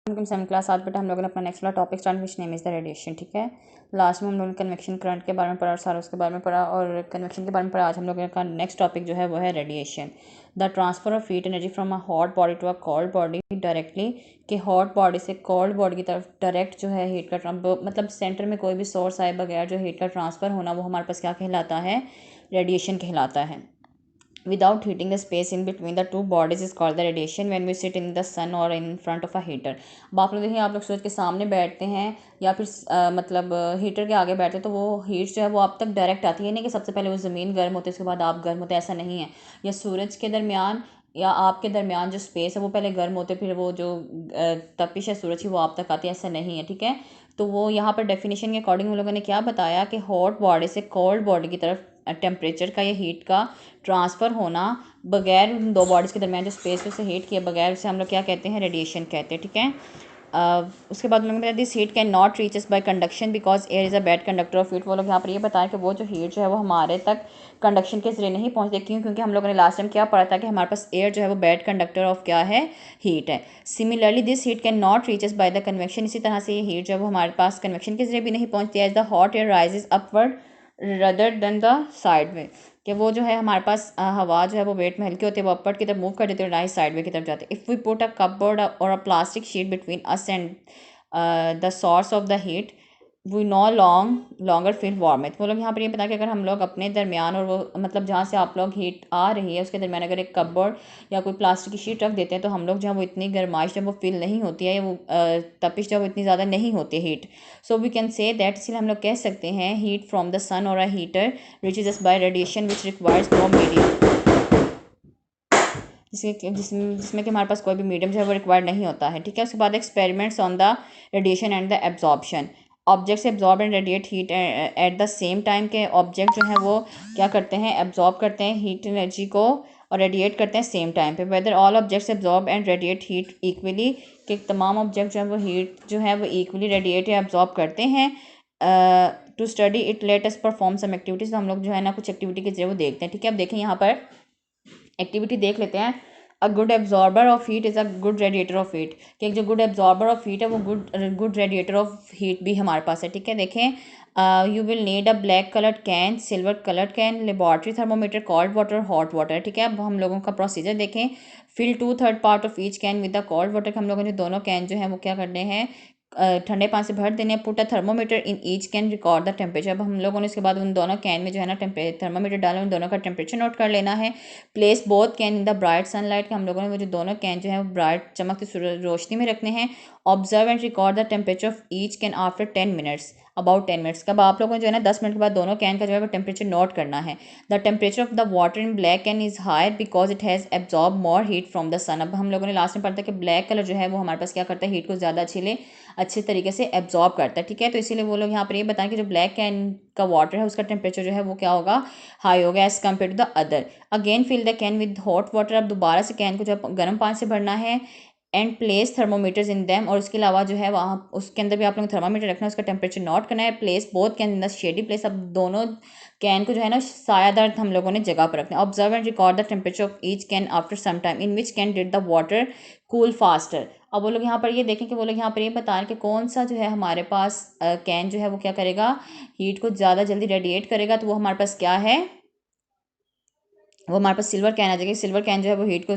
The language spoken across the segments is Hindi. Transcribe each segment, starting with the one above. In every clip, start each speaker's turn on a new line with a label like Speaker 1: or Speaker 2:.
Speaker 1: सेवन क्लास आज बेटा हम लोगों ने अपना नेक्स्ट वाला topic start which name is the radiation. ठीक है, लास्ट में हम लोगों ने कन्वेक्शन करंट के बारे में पढ़ा और सारा उसके बारे में पढ़ा और कन्वेक्शन के बारे में पढ़ा। आज हम लोगों का नेक्स्ट टॉपिक जो है वो है radiation, the transfer of heat energy from a hot body to a cold body directly, कि हॉट बॉडी से कोल्ड बॉडी की तरफ डायरेक्ट जो है हीट का मतलब सेंटर में कोई भी सोर्स आए बगैर जो हीट का ट्रांसफ़र होना, वो हमारे पास क्या कहलाता है, रेडिएशन कहलाता है। without heating the space in between the two bodies is called the radiation when we sit in the sun or in front of a heater। अब आप लोग देखिए, आप लोग सूरज के सामने बैठते हैं या फिर मतलब हीटर के आगे बैठते हैं तो वो हीट जो है वो आप तक डायरेक्ट आती है, नहीं कि सबसे पहले वो ज़मीन गर्म होती है उसके बाद आप गर्म होते हैं, ऐसा नहीं है। या सूरज के दरमियान या आपके दरमियान जो स्पेस है वो पहले गर्म होते फिर वो जो तपिश है सूरज की वो आप तक आती है, ऐसा नहीं है। ठीक है, तो वो यहाँ पर डेफिनेशन के अकॉर्डिंग हम लोगों ने क्या बताया कि हॉट बॉडी से कोल्ड बॉडी की तरफ टेम्परेचर का या हीट का ट्रांसफ़र होना बगैर उन दो बॉडीज़ के दरमियान जो स्पेस उसे हीट किए बगैर, उसे हम लोग क्या कहते हैं, रेडिएशन कहते हैं। ठीक है, उसके बाद हम लोग बताया this heat can not reaches bye conduction because air is a bad conductor of heat. वो लोग यहाँ पर ये बताएं कि वो जो हीट जो है वो हमारे तक कंडक्शन के जरिए नहीं पहुँचते, क्यों? क्योंकि हम लोगों ने लास्ट टाइम क्या पढ़ा था कि हमारे पास एयर जो है वो बैड कंडक्टर ऑफ क्या है, हीट है। Similarly this heat can not reaches by the convection, इसी तरह से ये हीट जो है वो हमारे पास कन्वेक्शन के जरिए भी नहीं पहुँचती है। As the hot air rises upward rather than the side way, कि वो जो है हमारे पास हवा जो है वो वेट में हल्की होती है, वो अपवर्ड की तरफ मूव कर देती है और राइट साइड वे की तरफ जाती है। If we put a cupboard और a plastic sheet between us and the source of the heat we no longer feel warmth. वो लोग यहाँ पर ये बता कि अगर हम लोग अपने दरमियान और वो मतलब जहाँ से आप लोग हीट आ रही है उसके दरमियान अगर एक कपबोर्ड या कोई प्लास्टिक की शीट रख देते हैं तो हम लोग जहाँ वो इतनी गर्माइश जब वो फील नहीं होती है या वो तपिश जब इतनी ज़्यादा नहीं होती है heat, so we can say that, इसलिए हम लोग कह सकते हैं हीट फ्रॉम द सन और a heater reaches us by radiation which requires no medium, जिसमें कि हमारे पास कोई भी मीडियम जो है वो रिक्वायर्ड नहीं होता है। ठीक है, उसके बाद experiments on the radiation and the absorption, objects absorb and radiate heat at the same time, के ऑब्जेक्ट जो है वो क्या करते हैं, एब्जॉर्ब करते हैं हीट एनर्जी को और रेडिएट करते हैं सेम टाइम पे। Whether all objects absorb and radiate heat equally, कि तमाम ऑब्जेक्ट जो है वो हीट जो है वो इक्वली रेडिएट या एब्जॉर्ब करते हैं। To study it let us perform some activities, तो हम लोग जो है ना कुछ एक्टिविटी के जरिए वो देखते हैं। ठीक है, अब देखें यहाँ पर एक्टिविटी देख लेते हैं। A good absorber of heat is a good radiator of heat, कि एक जो गुड एब्जॉर्बर ऑफ हीट है वो गुड रेडिएटर ऑफ हीट भी हमारे पास है। ठीक है, देखें you will need a black coloured can, silver coloured can, laboratory thermometer, cold water, hot water. ठीक है, अब हम लोगों का प्रोसीजर देखें। Fill 2/3 part of each can with the cold water, हम लोगों ने दोनों कैन जो है वो क्या करने हैं, ठंडे पानी से भर देने। Put a thermometer in each can, record the temperature. अब हम लोगों ने इसके बाद उन दोनों कैन में जो है ना थर्मोमीटर डाला, उन दोनों का टेम्परेचर नोट कर लेना है। Place both can in the bright sunlight, के हम लोगों ने वो जो दोनों कैन जो है ब्राइट चमकती रोशनी में रखने हैं। Observe and record the temperature of each can after 10 minutes, about 10 minutes. कब आप लोगों ने जो है ना 10 मिनट के बाद दोनों कैन का जो है वो टेम्परेचर नोट करना है। The temperature of the water in black can is higher because it has absorb more heat from the sun. अब हम लोगों ने लास्ट में पढ़ा था कि ब्लैक कलर जो है वो हमारे पास क्या करता है, हीट को ज़्यादा अच्छे तरीके से एब्जॉर्ब करता है। ठीक है, तो इसीलिए वो लोग यहाँ पर ये बताएं कि जो ब्लैक कैन का वाटर है उसका टेम्परेचर जो है वो क्या होगा, हाई होगा as compare to the other. Again fill the can with hot water, अब दोबारा से कैन को जब गर्म पानी से भरना है। And place thermometers in them, और उसके अलावा जो है वहाँ उसके अंदर भी आप लोग थर्मामीटर रखना है, उसका टेम्परेचर नोट करना है। Place both can in the shady place, अब दोनों कैन को जो है ना सायादार हम लोगों ने जगह पर रखना है। Observe and record the temperature of each can after some time in which can did the water cool faster. अब वो लोग यहाँ पर ये देखें कि वो लोग यहाँ पर ये बता रहे हैं कि कौन सा जो है हमारे पास कैन जो है वो क्या करेगा, हीट को ज़्यादा जल्दी रेडिएट करेगा, तो वो हमारे पास क्या है, वो हमारे पास सिल्वर कैन आ जाएगी। सिल्वर कैन जो है वो हीट को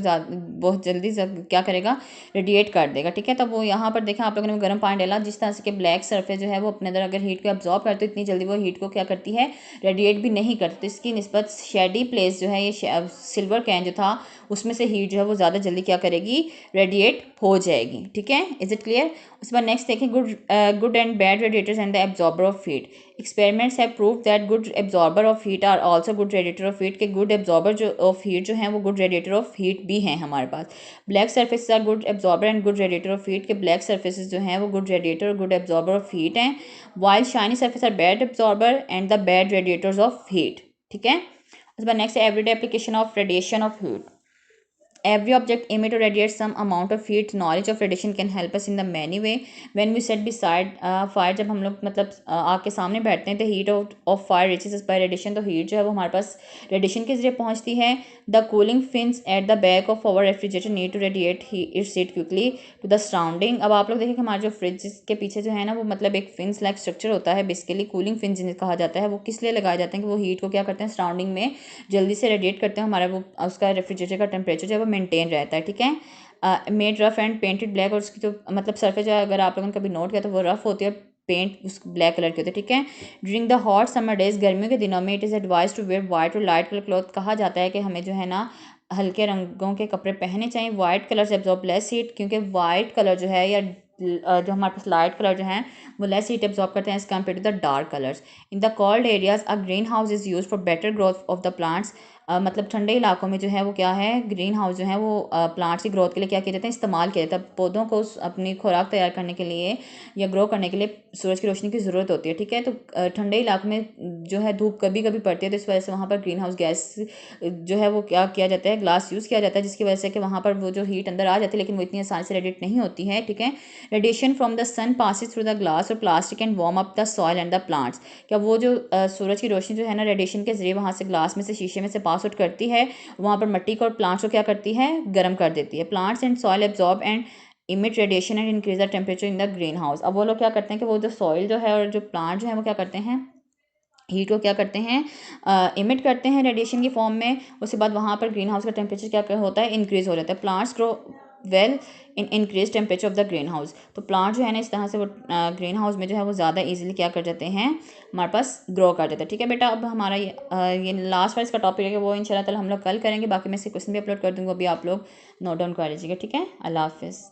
Speaker 1: बहुत जल्दी क्या करेगा, रेडिएट कर देगा। ठीक है, तब वो यहाँ पर देखें आप लोगों ने गर्म पानी डाला, जिस तरह से कि ब्लैक सरफेस जो है वो अपने अंदर अगर हीट को एब्जॉर्ब करती है इतनी जल्दी वो हीट को क्या करती है, रेडिएट भी नहीं करती। तो इसकी निस्बत शेडी प्लेस जो है ये सिल्वर कैन जो था उसमें से हीट जो है वो ज़्यादा जल्दी क्या करेगी, रेडिएट हो जाएगी। ठीक है, इज इट क्लियर? उसके बाद नेक्स्ट देखें good and bad radiators and the absorber of heat. Experiments have prove that good absorber of heat are also good radiator of heat, के गुड एब्जॉर्बर जो ऑफ हीट जो हैं वो गुड रेडिएटर ऑफ हीट भी हैं हमारे पास। Black surfaces are good absorber and good radiator of heat, के ब्लैक सर्फेसेस जो हैं वो गुड रेडिएटर और गुड एब्जॉर्बर ऑफ हीट हैं, while shiny surface are bad absorber and the bad radiators of heat. ठीक है, उसके बाद next everyday application of radiation of heat. every object emit or radiate some amount of heat. Knowledge of radiation can help us in the many way. When we sit beside fire, जब हम लोग मतलब आग के सामने बैठते हैं, तो heat of fire reaches us by radiation, तो heat जो है वो हमारे पास radiation के जरिए पहुंचती है. The cooling fins at the back of our refrigerator need to radiate its heat quickly to the surrounding. अब आप लोग देखें कि हमारे जो फ्रिज के पीछे जो है ना, वो मतलब एक फिन्स लाइक स्ट्रक्चर होता है, बेसिकली कूलिंग फिन्स जिन्हें कहा जाता है. वो किस लिए लगाए जाते हैं कि वो हीट को क्या करते हैं, सराउंडिंग में जल्दी से रेडिएट करते हैं. हमारा वो उसका रेफ्रिजरेटर का टेम्परेचर जो है वो मेंटेन रहता है. ठीक है. Made rough and painted black, और उसकी तो मतलब सरफेस जो है, अगर आप लोगों ने कभी नोट किया तो वो रफ होती है, पेंट उस ब्लैक कलर की होती है. ठीक है. During the hot summer days, गर्मियों के दिनों में, it is advise to wear white और लाइट कलर क्लॉथ. कहा जाता है कि हमें जो है ना हल्के रंगों के कपड़े पहनने चाहिए. वाइट कलर से एब्जॉर्ब लेस हीट, क्योंकि वाइट कलर जो है या जो हमारे पास लाइट कलर जो हैं वो लेस हीट एब्जॉर्ब करते हैं as compare to the dark colours. In the cold areas a green house is use for better growth of the plants. मतलब ठंडे इलाकों में जो है वो क्या है, ग्रीन हाउस जो है वो प्लांट्स की ग्रोथ के लिए क्या किया जाता है, इस्तेमाल किया जाता है. पौधों को अपनी खुराक तैयार करने के लिए या ग्रो करने के लिए सूरज की रोशनी की ज़रूरत होती है. ठीक है. तो ठंडे इलाकों में जो है धूप कभी कभी पड़ती है, तो इस वजह से वहाँ पर ग्रीन हाउस गैस जो है वो क्या किया जाता है, ग्लास यूज़ किया जाता है, जिसकी वजह से कि वहाँ पर वो जो हीट अंदर आ जाती है, लेकिन वो इतनी आसानी से रेडिएट नहीं होती है. ठीक है. Radiation from the sun passes through the glass और plastic and warm up the soil and the plants. क्या वो जो सूरज की रोशनी जो है ना, रेडिएशन के जरिए वहाँ से ग्लास में से, शीशे में से पास आउट करती है, वहाँ पर मिट्टी को और प्लांट्स को क्या करती है, गर्म कर देती है. Plants and soil absorb and emit radiation and increase the temperature in the green house. अब वो लोग क्या करते हैं कि वो जो सॉइल जो है और जो प्लांट जो है वो क्या करते हैं, हीट को क्या करते हैं, इमिट करते हैं रेडिएशन की फॉर्म में. उसके बाद वहाँ पर ग्रीन हाउस का टेम्परेचर क्या होता है, इंक्रीज़ हो जाता है. Plants grow well in increase temperature of the green house. तो प्लांट जो है ना, इस तरह से वो ग्रीन हाउस में जो है वो ज़्यादा इजीली क्या कर जाते हैं, हमारे पास ग्रो कर जाते हैं. ठीक है बेटा. अब हमारा ये लास्ट वाला इसका टॉपिक है कि वो इंशाल्लाह ताला हम लोग कल करेंगे. बाकी मैं इसके क्वेश्चन भी अपलोड कर दूँगा, अभी आप लोग नोट डाउन कर लीजिएगा. ठीक है. अल्लाह हाफिज़.